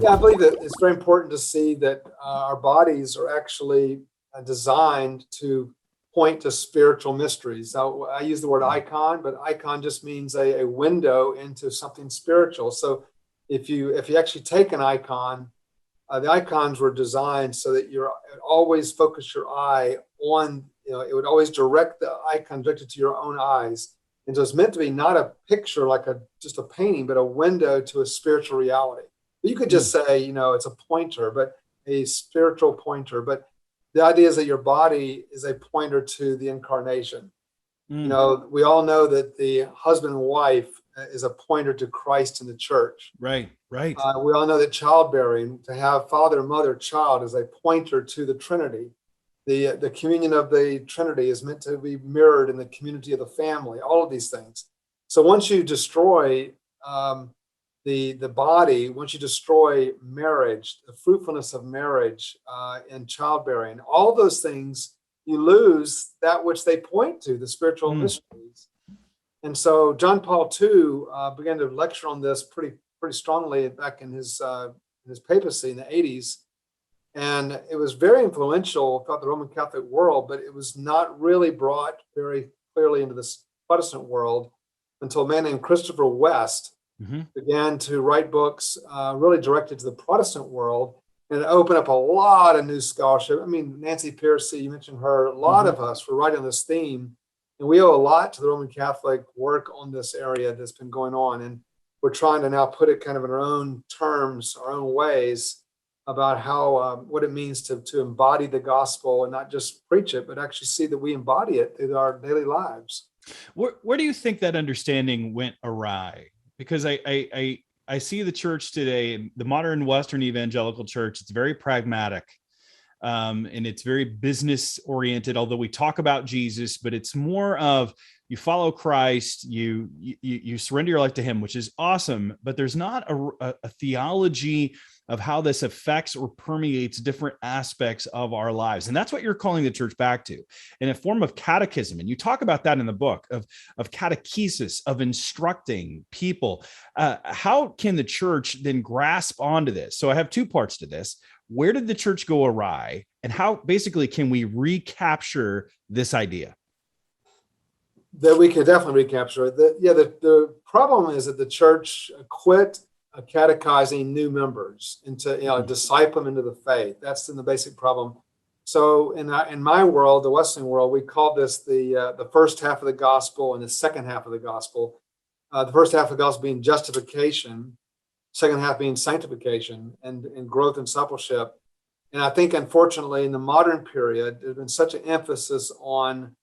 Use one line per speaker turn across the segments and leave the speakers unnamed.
Yeah, I believe that it's very important to see that our bodies are actually designed to point to spiritual mysteries. Now, I use the word icon, but icon just means a window into something spiritual. So if you actually take an icon, the icons were designed so that you're always focus your eye on, it would always direct the icon directed to your own eyes. And so it's meant to be not a picture like just a painting, but a window to a spiritual reality. You could just say, it's a pointer, but a spiritual pointer. But the idea is that your body is a pointer to the incarnation. We all know that the husband and wife is a pointer to Christ in the church.
Right.
We all know that childbearing, to have father, mother, child, is a pointer to the Trinity. The communion of the Trinity is meant to be mirrored in the community of the family, all of these things. So once you destroy the body, once you destroy marriage, the fruitfulness of marriage and childbearing, all those things, you lose that which they point to, the spiritual mysteries. And so John Paul II began to lecture on this pretty strongly back in his papacy in the 80s. And it was very influential throughout the Roman Catholic world, but it was not really brought very clearly into this Protestant world until a man named Christopher West began to write books really directed to the Protestant world, and it opened up a lot of new scholarship. I mean, Nancy Pearcey, you mentioned her, a lot of us were writing on this theme, and we owe a lot to the Roman Catholic work on this area that's been going on. And we're trying to now put it kind of in our own terms, our own ways, about how what it means to embody the gospel and not just preach it, but actually see that we embody it through our daily lives.
Where do you think that understanding went awry? Because I see the church today, the modern Western evangelical church, it's very pragmatic and it's very business oriented, although we talk about Jesus, but it's more of you follow Christ, you surrender your life to him, which is awesome, but there's not a theology of how this affects or permeates different aspects of our lives. And that's what you're calling the church back to, in a form of catechism. And you talk about that in the book of catechesis, of instructing people. How can the church then grasp onto this? So I have two parts to this. Where did the church go awry? And how basically can we recapture this idea?
That we can definitely recapture it. The problem is that the church quit catechizing new members into, disciple them into the faith. That's the basic problem. So in my world, the Western world, we call this the first half of the gospel and the second half of the gospel. The first half of the gospel being justification, second half being sanctification and growth and discipleship. And I think, unfortunately, in the modern period, there's been such an emphasis on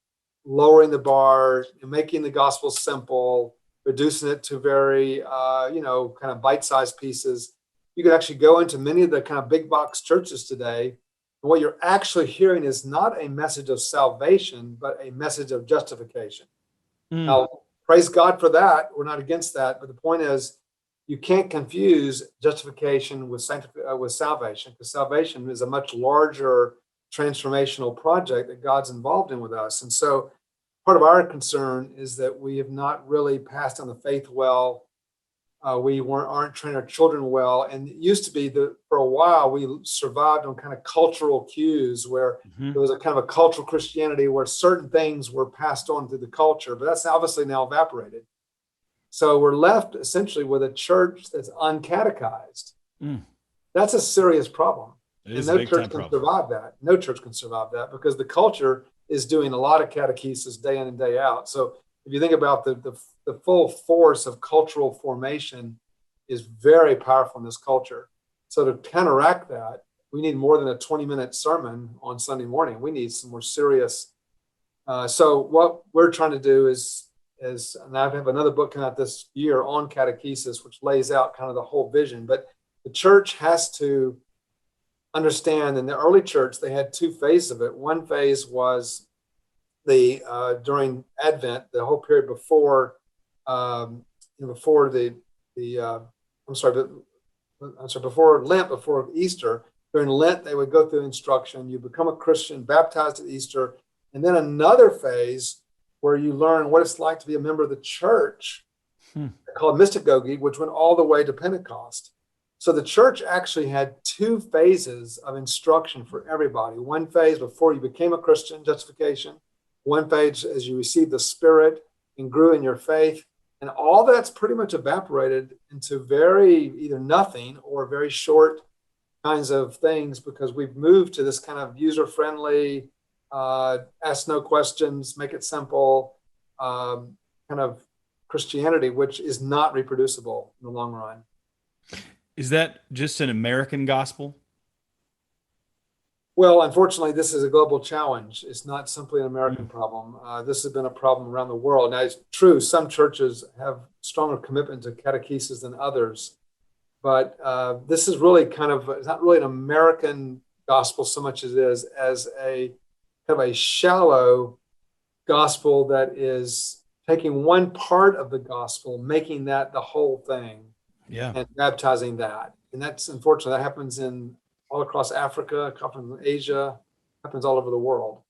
lowering the bar, making the gospel simple, reducing it to very, kind of bite-sized pieces. You could actually go into many of the kind of big box churches today, and what you're actually hearing is not a message of salvation, but a message of justification. Now, praise God for that. We're not against that. But the point is, you can't confuse justification with salvation, because salvation is a much larger transformational project that God's involved in with us. And so part of our concern is that we have not really passed on the faith well. We aren't training our children well. And it used to be that for a while we survived on kind of cultural cues where there was a kind of a cultural Christianity where certain things were passed on through the culture, but that's obviously now evaporated. So we're left essentially with a church that's uncatechized. That's a serious problem. And no church can survive that. No church can survive that because the culture is doing a lot of catechesis day in and day out. So if you think about the full force of cultural formation is very powerful in this culture. So to counteract that, we need more than a 20-minute sermon on Sunday morning. We need some more serious. So what we're trying to do is, and I have another book coming out this year on catechesis, which lays out kind of the whole vision. But the church has to understand, in the early church, they had two phases of it. One phase was during Advent, the whole period before before Lent, before Easter. During Lent, they would go through instruction. You become a Christian, baptized at Easter, and then another phase where you learn what it's like to be a member of the church, called mystagogy, which went all the way to Pentecost. So the church actually had two phases of instruction for everybody. One phase before you became a Christian, justification. One phase as you received the Spirit and grew in your faith. And all that's pretty much evaporated into very either nothing or very short kinds of things, because we've moved to this kind of user-friendly, ask no questions, make it simple kind of Christianity, which is not reproducible in the long run.
Is that just an American gospel?
Well, unfortunately, this is a global challenge. It's not simply an American problem. This has been a problem around the world. Now, it's true, some churches have stronger commitment to catechesis than others, but this is really it's not really an American gospel so much as it is as a kind of a shallow gospel that is taking one part of the gospel, making that the whole thing, and baptizing that. And that's unfortunate. That happens all across Africa, happens in Asia, happens all over the world.